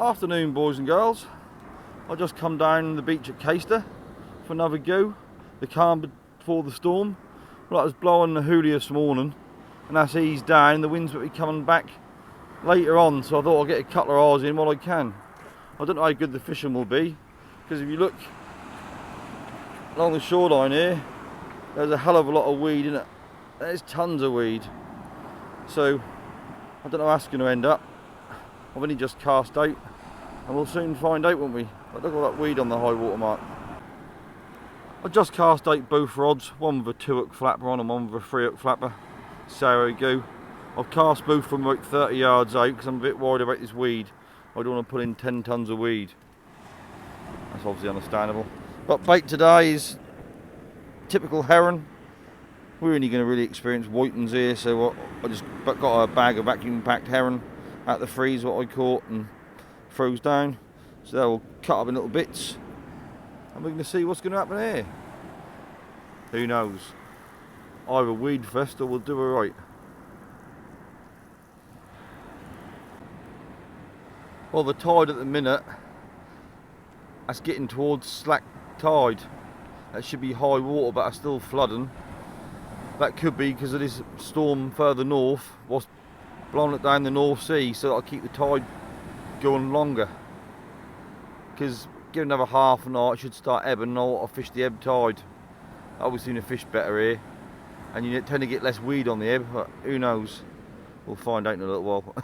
Afternoon, boys and girls. I just come down the beach at Caister for another go. The calm before the storm. Well, it was blowing the hoolie this morning, and that's eased down. The winds will be coming back later on, so I thought I'll get a couple of hours in while I can. I don't know how good the fishing will be, because if you look along the shoreline here, there's a hell of a lot of weed in it. There's tons of weed. So I don't know how that's going to end up. I've only just cast out, and we'll soon find out, won't we? But look at all that weed on the high water mark. I just cast out both rods, one with a 2-hook flapper on and one with a 3-hook flapper. So there we go. I've cast both from about 30 yards out because I'm a bit worried about this weed. I don't want to put in 10 tons of weed. That's obviously understandable. But bait today is typical herring. We're only going to really experience whitings here, so I just got a bag of vacuum packed herring at the freeze, what I caught, and froze down. So they'll cut up in little bits, and we're going to see what's going to happen here. Who knows? Either weed fest or we'll do it right. Well, the tide at the minute, that's getting towards slack tide. That should be high water, but it's still flooding. That could be because of this storm further north, what's blowing it down the North Sea, so that'll keep the tide going longer. Because give another half an hour, it should start ebbing, and I'll fish the ebb tide. I always seem to fish better here, and you tend to get less weed on the ebb, but who knows? We'll find out in a little while.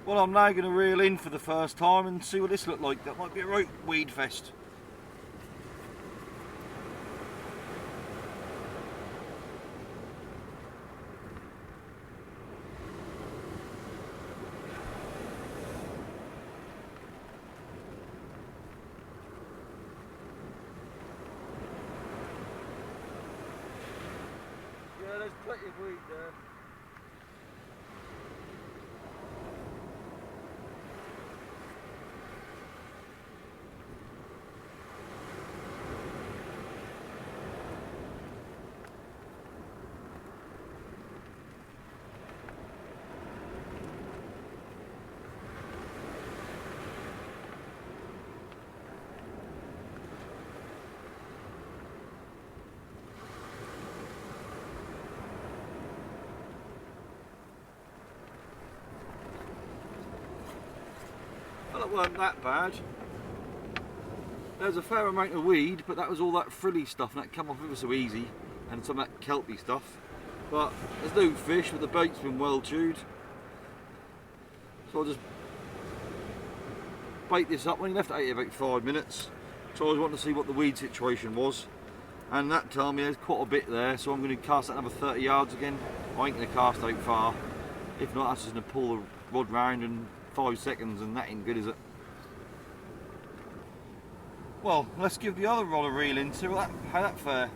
Well, I'm now going to reel in for the first time and see what this looks like. That might be a right weed fest. Yeah, there's plenty of weed there. Well, it weren't that bad. There's a fair amount of weed, but that was all that frilly stuff, and that come off ever so easy, and some of that kelpy stuff. But there's no fish, but the bait's been well chewed. So I'll just bait this up. I only left it out here about 5 minutes, so I was wanting to see what the weed situation was, and that told me there's quite a bit there, so I'm going to cast that another 30 yards again. I ain't going to cast out far. If not, that's just going to pull the rod round in 5 seconds, and that ain't good, is it? Well, let's give the other rod a reel in, see how that fare.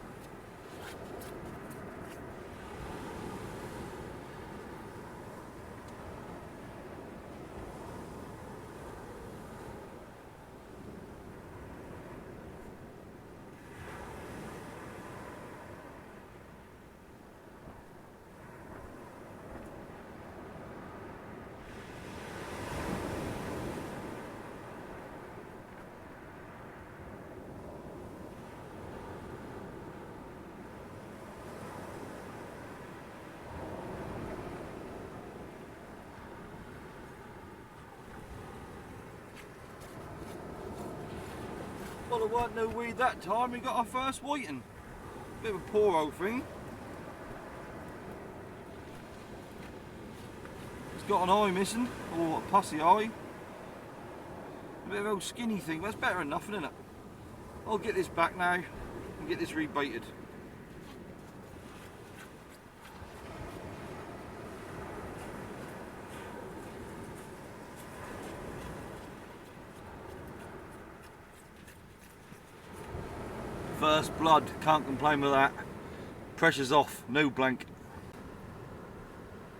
Well, there weren't no weed that time, we got our first whiting. Bit of a poor old thing. It's got an eye missing, or a pussy eye. A bit of an old skinny thing, but it's better than nothing, isn't it? I'll get this back now and get this rebaited. First blood, can't complain with that. Pressure's off, no blank.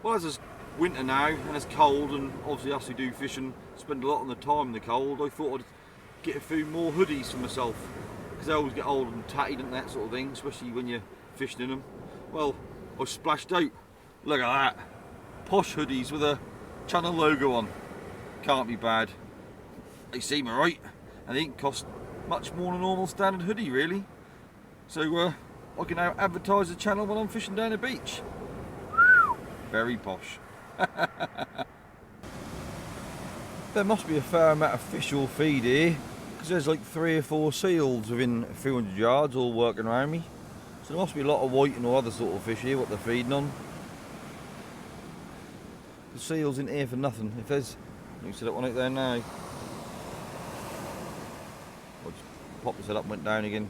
Well, as it's winter now and it's cold, and obviously us who do fishing spend a lot of the time in the cold, I thought I'd get a few more hoodies for myself, because they always get old and tatty, don't they, that sort of thing, especially when you're fishing in them. Well, I splashed out. Look at that. Posh hoodies with a channel logo on. Can't be bad. They seem alright, and they didn't cost much more than a normal standard hoodie really. So I can now advertise the channel while I'm fishing down the beach. Very posh. There must be a fair amount of fish or feed here, because there's like 3 or 4 seals within a few hundred yards all working around me. So there must be a lot of whiting or other sort of fish here what they're feeding on. The seals in here for nothing. If there's, you can see that one out there now. I just popped this head up and went down again.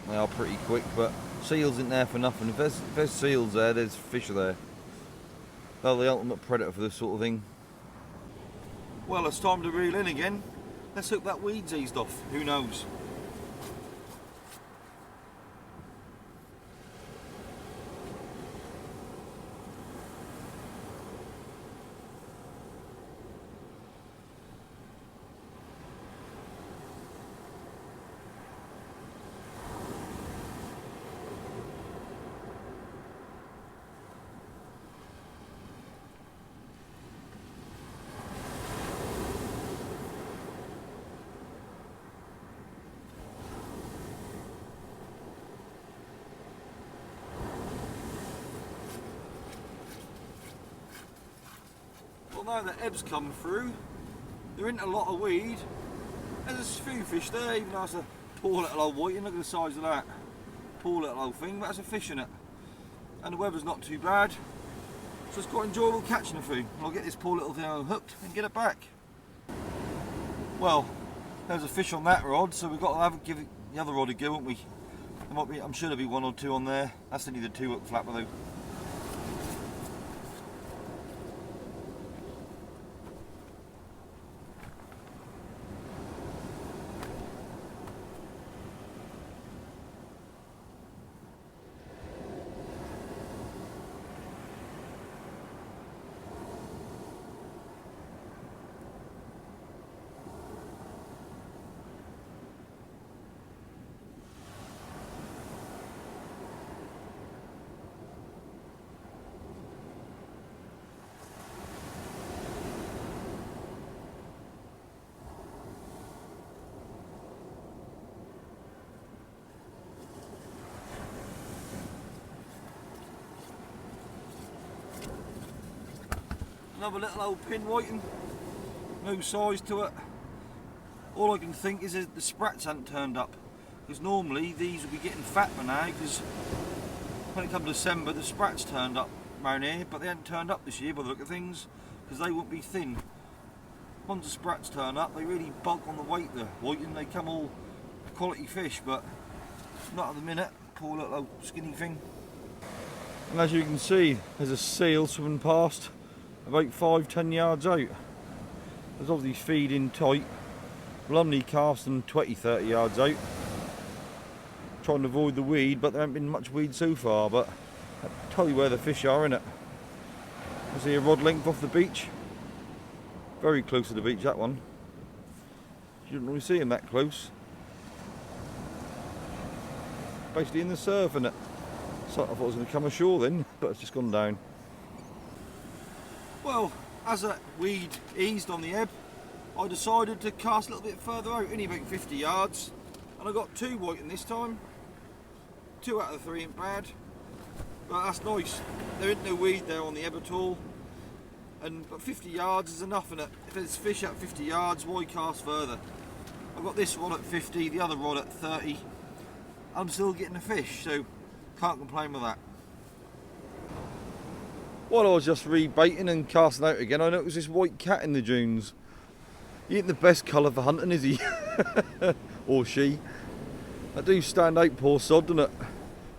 They are pretty quick, but seals in there for nothing. If there's seals there, there's fish there. They're the ultimate predator for this sort of thing. Well, it's time to reel in again. Let's hope that weed's eased off. Who knows? Well, now the ebb's come through, there isn't a lot of weed. There's a few fish there, even though that's a poor little old whiting. Look at the size of that. Poor little old thing, but there's a fish in it. And the weather's not too bad, so it's quite enjoyable catching a few. I'll get this poor little thing unhooked and get it back. Well, there's a fish on that rod, so we've got to give the other rod a go, haven't we? There might be, I'm sure there'll be 1 or 2 on there. That's only the 2-hook flapper though. Another little old pin whiting, no size to it. All I can think is that the sprats haven't turned up, because normally these will be getting fat by now, because when it comes December the sprats turned up around here, but they haven't turned up this year by the look of things, because they won't be thin. Once the sprats turn up they really bulk on the weight, the whiting, they come all quality fish, but not at the minute. Poor little old skinny thing. And as you can see, there's a seal swimming past about 5-10 yards out. There's obviously feeding tight. Well, I'm only casting 20-30 yards out, trying to avoid the weed, but there hasn't been much weed so far. But I'll tell you where the fish are, innit? I see a rod length off the beach, very close to the beach, that one. You don't really see him that close. Basically in the surf, innit? So I thought I was going to come ashore then, but it's just gone down. Well, as that weed eased on the ebb, I decided to cast a little bit further out, only about 50 yards, and I got 2 whiting this time. 2 out of the 3 ain't bad, but that's nice. There ain't no weed there on the ebb at all, but 50 yards is enough, innit? If there's fish at 50 yards, why cast further? I've got this rod at 50, the other rod at 30. I'm still getting a fish, so can't complain with that. While I was just rebaiting and casting out again, I noticed this white cat in the dunes. He ain't the best colour for hunting, is he? Or she. That do stand out, poor sod, doesn't it?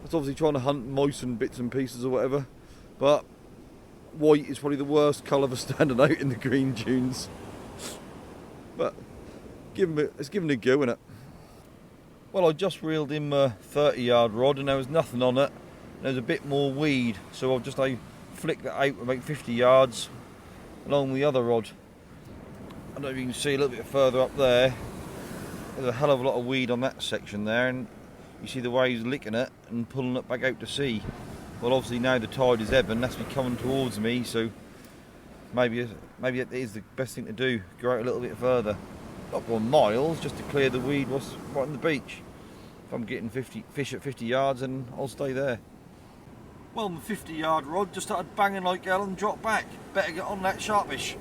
That's obviously trying to hunt mice and bits and pieces or whatever. But white is probably the worst colour for standing out in the green dunes. But let's give him a go, innit? Well, I just reeled in my 30-yard rod and there was nothing on it. There's a bit more weed, so I've just flicked that out about 50 yards along the other rod. I don't know if you can see a little bit further up there. There's a hell of a lot of weed on that section there, and you see the waves licking it and pulling it back out to sea. Well, obviously now the tide is ebbing, that's be coming towards me, so maybe it is the best thing to do. Go out a little bit further, not go miles, just to clear the weed what's right on the beach. If I'm getting fish at 50 yards, then I'll stay there. Well, my 50-yard rod just started banging like hell and dropped back. Better get on that sharpish.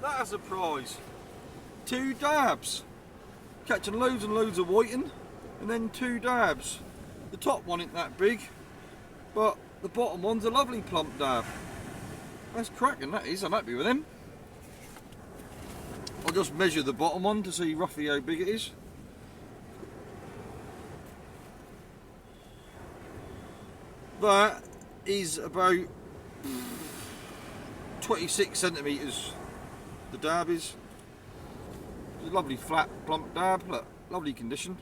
That a surprise. 2 dabs. Catching loads and loads of whiting, and then 2 dabs. The top one isn't that big, but the bottom one's a lovely plump dab. That's cracking, that is. I'm happy with him. I'll just measure the bottom one to see roughly how big it is. That is about 26 centimetres. The dab is. It's a lovely flat plump dab, look, lovely condition.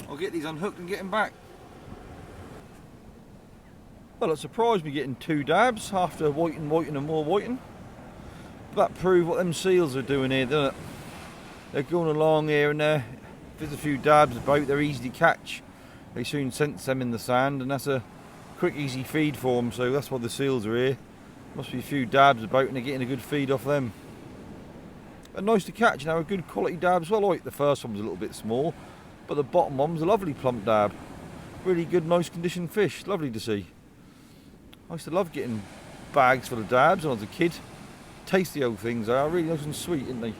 I'll get these unhooked and get them back. Well, it surprised me getting 2 dabs after whiting and more whiting. That proves what them seals are doing here, doesn't it? They're going along here and there. If there's a few dabs about, they're easy to catch. They soon sense them in the sand, and that's a quick, easy feed for them, so that's why the seals are here. Must be a few dabs about and they're getting a good feed off them. And nice to catch now, a good quality dab as well. Like the first one was a little bit small, but the bottom one was a lovely plump dab. Really good, nice conditioned fish, lovely to see. I used to love getting bags full of dabs when I was a kid. Tasty old things they are, really nice and sweet, aren't they?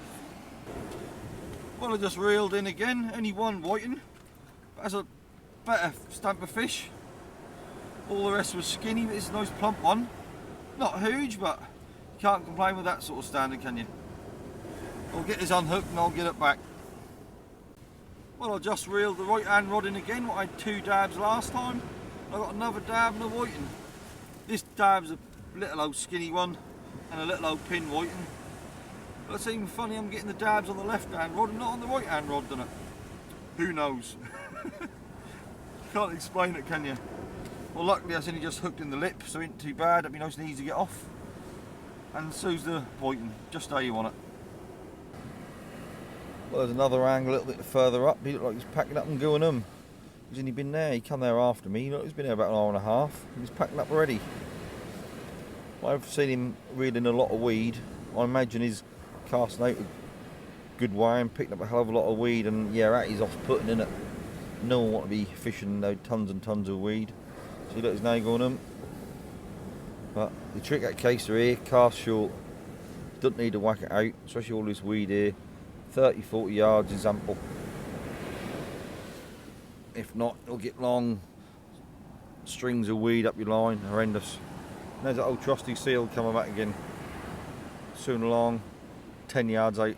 Well, I just reeled in again, only 1 whiting. But that's a better stamp of fish. All the rest was skinny, but it's a nice plump one. Not huge, but you can't complain with that sort of standard, can you? I'll get this unhooked and I'll get it back. Well, I just reeled the right hand rod in again. I had 2 dabs last time. I got another dab and a whiting. This dab's a little old skinny one and a little old pin whiting. But it's even funny, I'm getting the dabs on the left hand rod and not on the right hand rod, doesn't it? Who knows? Can't explain it, can you? Well, luckily that's only just hooked in the lip, so it ain't too bad. It'd be nice and easy to get off. And so's the whiting, just how you want it. Well, there's another angle a little bit further up. He looked like he's packing up and going home. He's only been there, he come there after me. He's been there about an hour and a half. He's packing up already. I've seen him reeling a lot of weed. I imagine he's casting out a good way and picking up a hell of a lot of weed, and yeah, that is off-putting, isn't it? No one want to be fishing tons and tons of weed. See, look, he's now going home. But the trick at caster here, cast short. Doesn't need to whack it out, especially all this weed here. 30-40 yards is ample. If not, you'll get long strings of weed up your line, horrendous. And there's that old trusty seal coming back again. Soon along, 10 yards out.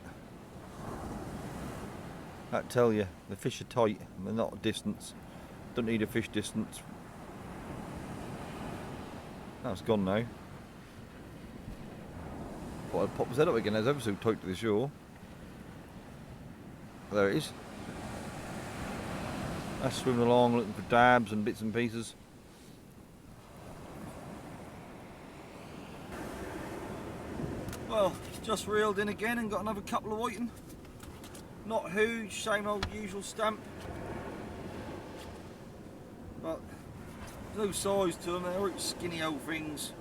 That tell you, the fish are tight, they're not a distance. Don't need a fish distance. That's gone now. Thought I'd pop his head up again, there's ever so tight to the shore. There it is. That's swimming along looking for dabs and bits and pieces. Well, just reeled in again and got another couple of whiting. Not huge, same old usual stamp. But no size to them, they're all skinny old things.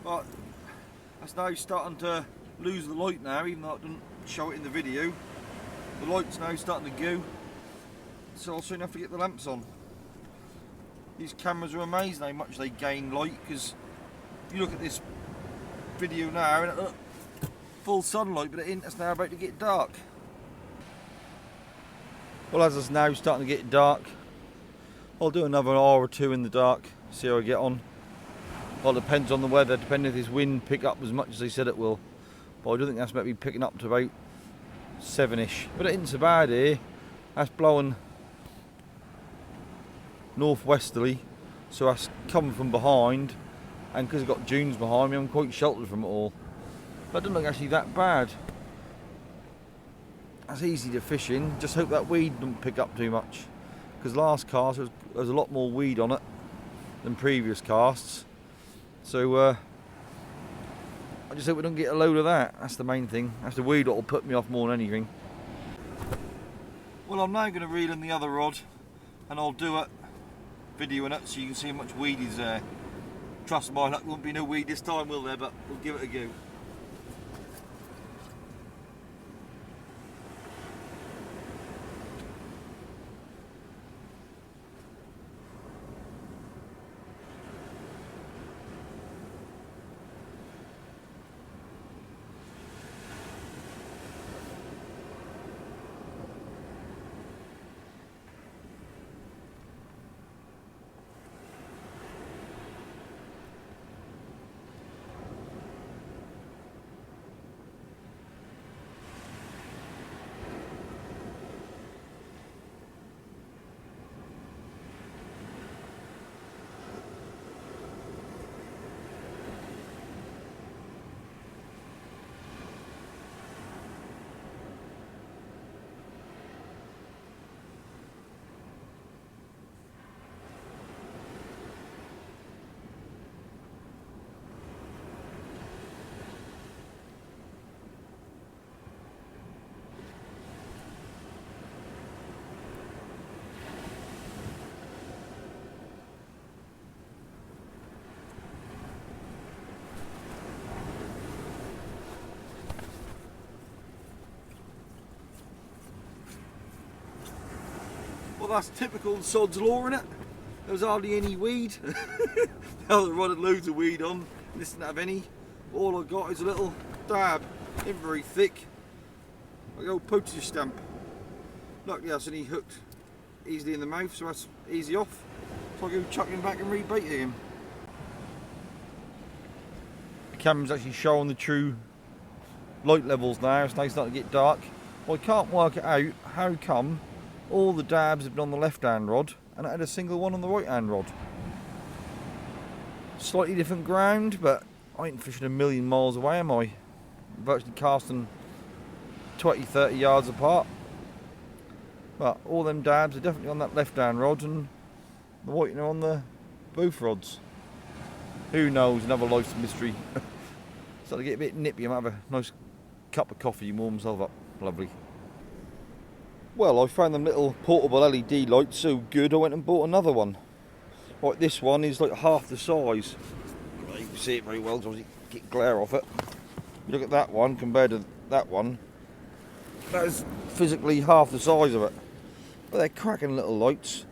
But that's now starting to lose the light now, even though I didn't show it in the video. The light's now starting to go, so I'll soon have to get the lamps on. These cameras are amazing how much they gain light, because if you look at this video now, and look, full sunlight, but it's now about to get dark. Well, as it's now starting to get dark, I'll do another hour or two in the dark, see how I get on. Well, it depends on the weather, depending if this wind pick up as much as they said it will. But I do think that's maybe picking up to about 7ish. But it isn't so bad here. That's blowing northwesterly, so that's coming from behind, and because I've got dunes behind me, I'm quite sheltered from it all. But it doesn't look actually that bad. That's easy to fish in. Just hope that weed doesn't pick up too much, because last cast there was a lot more weed on it than previous casts. So I just hope we don't get a load of that. That's the main thing. That's the weed that'll put me off more than anything. Well, I'm now going to reel in the other rod, and I'll do it, videoing it, so you can see how much weed is there. Trust my luck, there won't be no weed this time, will there? But we'll give it a go. Well, that's typical sod's law, innit? There was hardly any weed. The other rod had loads of weed on. This didn't have any. All I got is a little dab, not very thick, like the old postage stamp. Luckily that's only hooked easily in the mouth, so that's easy off. So I go chucking back and rebaiting him. The camera's actually showing the true light levels now. It's now starting to get dark. Well, I can't work it out how come all the dabs have been on the left hand rod and I had a single one on the right hand rod. Slightly different ground, but I ain't fishing a million miles away, am I? Virtually casting 20-30 yards apart. But all them dabs are definitely on that left hand rod, and the whiting are on the both rods. Who knows, another life's mystery. Starting to get a bit nippy. I might have a nice cup of coffee and warm myself up. Lovely. Well, I found them little portable LED lights so good I went and bought another one. Like this one is like half the size. You can see it very well, so you get glare off it. You look at that one compared to that one, that is physically half the size of it. But they're cracking little lights,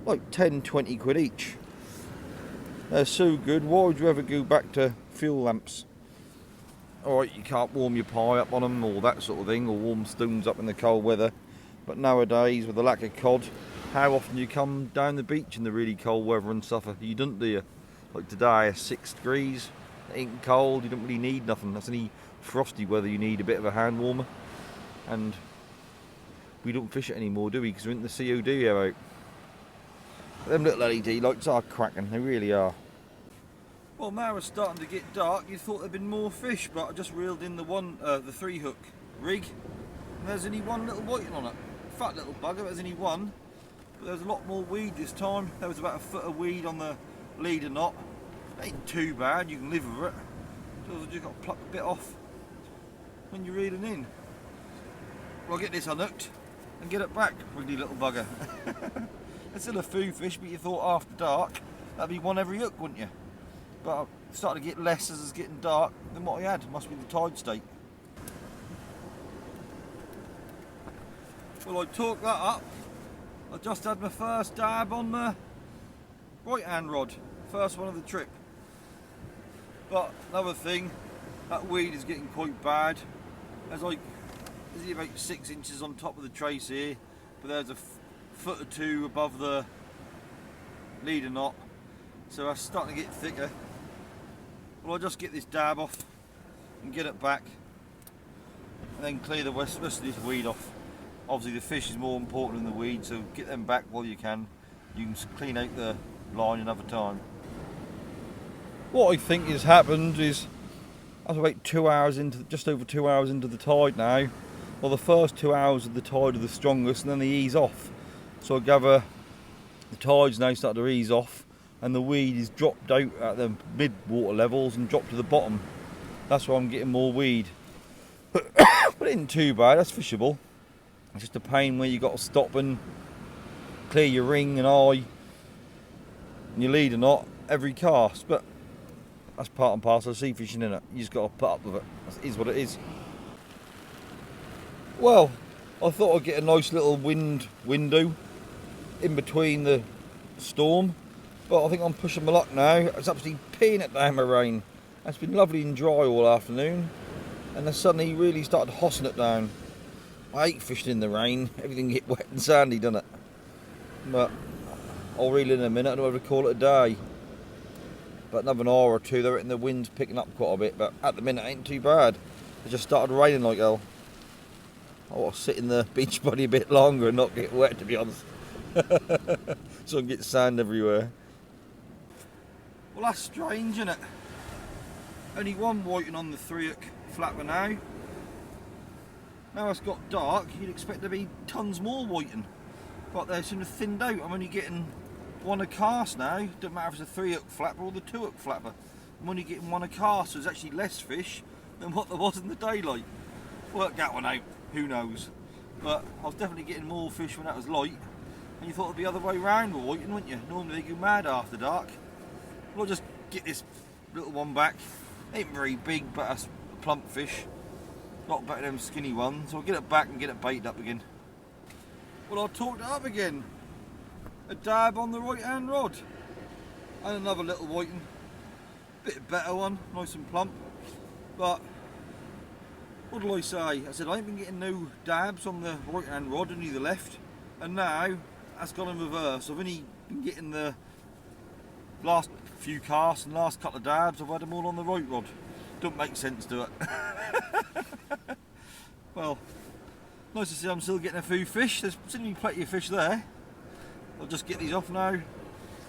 like 10-20 quid each. They're so good. Why would you ever go back to fuel lamps? Alright, you can't warm your pie up on them or that sort of thing, or warm stones up in the cold weather. But nowadays, with the lack of cod, how often you come down the beach in the really cold weather and suffer? You don't, do you? Like today, it's 6 degrees, it ain't cold, you don't really need nothing. That's any frosty weather you need a bit of a hand warmer. And we don't fish it anymore, do we? Because we're in the COD out. Them little LED lights are cracking, they really are. Well, now it's starting to get dark. You thought there'd been more fish, but I just reeled in the 3-hook rig, and there's only one little whiting on it. Fat little bugger, there's only one, but there's a lot more weed this time. There was about a foot of weed on the leader knot. Ain't too bad, you can live with it. So I've just got to pluck a bit off when you're reeling in. Well, I'll get this unhooked and get it back, wiggly little bugger. It's still a food fish, but you thought after dark that'd be one every hook, wouldn't you? But I've started to get less as it's getting dark than what I had. Must be the tide state. Well, I torqued that up. I just had my first dab on the right hand rod. First one of the trip. But another thing, that weed is getting quite bad. There's like, there's about 6 inches on top of the trace here, but there's a foot or two above the leader knot, so that's starting to get thicker. Well, I'll just get this dab off and get it back, and then clear the rest of this weed off. Obviously the fish is more important than the weed, so get them back while you can. You can clean out the line another time. What I think has happened is, I was about 2 hours into, just over 2 hours into the tide now. Well, the first 2 hours of the tide are the strongest, and then they ease off. So I gather the tide's now starting to ease off, and the weed is dropped out at the mid water levels and dropped to the bottom. That's why I'm getting more weed. But it isn't too bad, that's fishable. It's just a pain where you've got to stop and clear your ring and eye and your leader knot every cast. But that's part and parcel of sea fishing, innit? You just got to put up with it. That is what it is. Well, I thought I'd get a nice little wind window in between the storm, but I think I'm pushing my luck now. It's absolutely peeing it down with rain. It's been lovely and dry all afternoon, and then suddenly really started hossing it down. I hate fishing in the rain. Everything get wet and sandy, doesn't it? But I'll reel in a minute. I don't know whether to call it a day. But another hour or two, they're in the wind's picking up quite a bit. But at the minute, it ain't too bad. It just started raining like hell. I want to sit in the beach body a bit longer and not get wet, to be honest. So I can get sand everywhere. Well, that's strange, isn't it? Only one whiting on the 3-hook flapper now. Now it's got dark, you'd expect there to be tons more whiting. But they're sort of thinned out. I'm only getting one a cast now. Doesn't matter if it's a 3-hook flapper or the 2-hook flapper. I'm only getting one a cast, so there's actually less fish than what there was in the daylight. Work that one out, who knows. But I was definitely getting more fish when that was light. And you thought it'd be the other way round with whiting, wouldn't you? Normally they go mad after dark. Well, I'll just get this little one back. Ain't very big, but that's a plump fish. Not better than them skinny ones, so I'll get it back and get it baited up again. Well, I'll talk it up again. A dab on the right hand rod. And another little whiting. Bit better one, nice and plump. But, what do I say? I said I ain't been getting no dabs on the right hand rod, only the left. And now, that's gone in reverse. I've only been getting the last few casts and last couple of dabs, I've had them all on the right rod. Don't make sense to it. Well, nice to see I'm still getting a few fish. There's seemingly plenty of fish there. I'll just get these off now.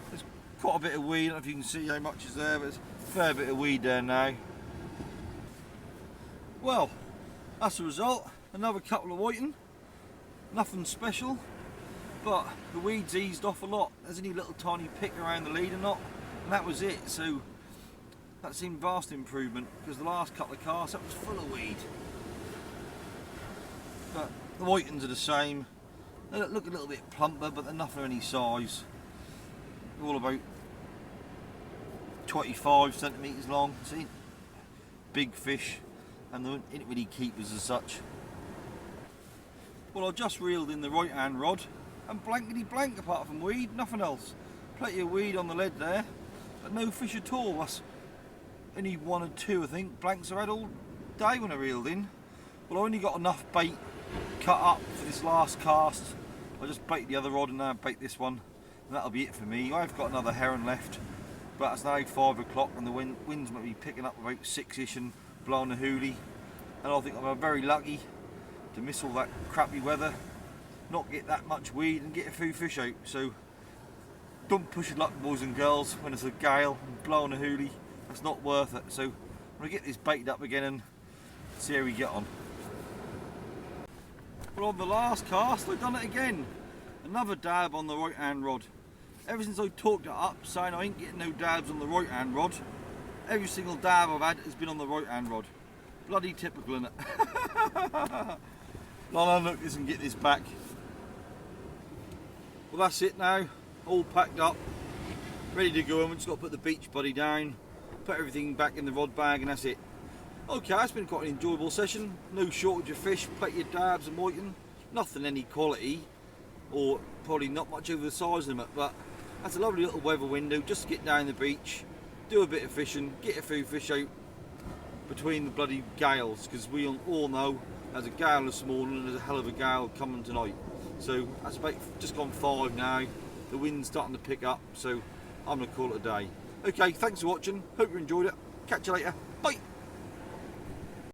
There's quite a bit of weed. I don't know if you can see how much is there, but there's a fair bit of weed there now. Well, that's the result. Another couple of whiting. Nothing special, but the weeds eased off a lot. There's only a little tiny pick around the leader knot, and that was it. So that seemed vast improvement, because the last couple of casts that was full of weed. But the whitings are the same. They look a little bit plumper, but they're nothing of any size. They're all about 25 centimetres long. See, big fish, and they ain't really keepers as such. Well, I just reeled in the right hand rod, and blankety blank apart from weed, nothing else. Plenty of weed on the lead there, but no fish at all. That's only one or two, I think, blanks I had all day when I reeled in. Well, I only got enough bait cut up for this last cast. I just bait the other rod and now bait this one, and that'll be it for me. I've got another heron left, but it's now 5 o'clock and the winds might be picking up about 6ish and blowing the hoolie, and I think I'm very lucky to miss all that crappy weather, not get that much weed and get a few fish out. So don't push your luck, boys and girls, when it's a gale and blowing a hoolie. That's not worth it. So I'm going to get this baited up again and see how we get on. Well, on the last cast I've done it again. Another dab on the right hand rod. Ever since I talked it up saying I ain't getting no dabs on the right hand rod, every single dab I've had has been on the right hand rod. Bloody typical, innit? I'll unhook this and get this back. Well, that's it now, all packed up, ready to go. I'm just got to put the beach buddy down, put everything back in the rod bag, and that's it. Okay, it's been quite an enjoyable session. No shortage of fish, plenty of dabs and whiting. Nothing any quality, or probably not much over the size of them, but that's a lovely little weather window just to get down the beach, do a bit of fishing, get a few fish out between the bloody gales, because we all know there's a gale this morning and there's a hell of a gale coming tonight. So that's about just gone 5 now. the wind's starting to pick up, so I'm going to call it a day. Okay, thanks for watching, hope you enjoyed it, catch you later, bye!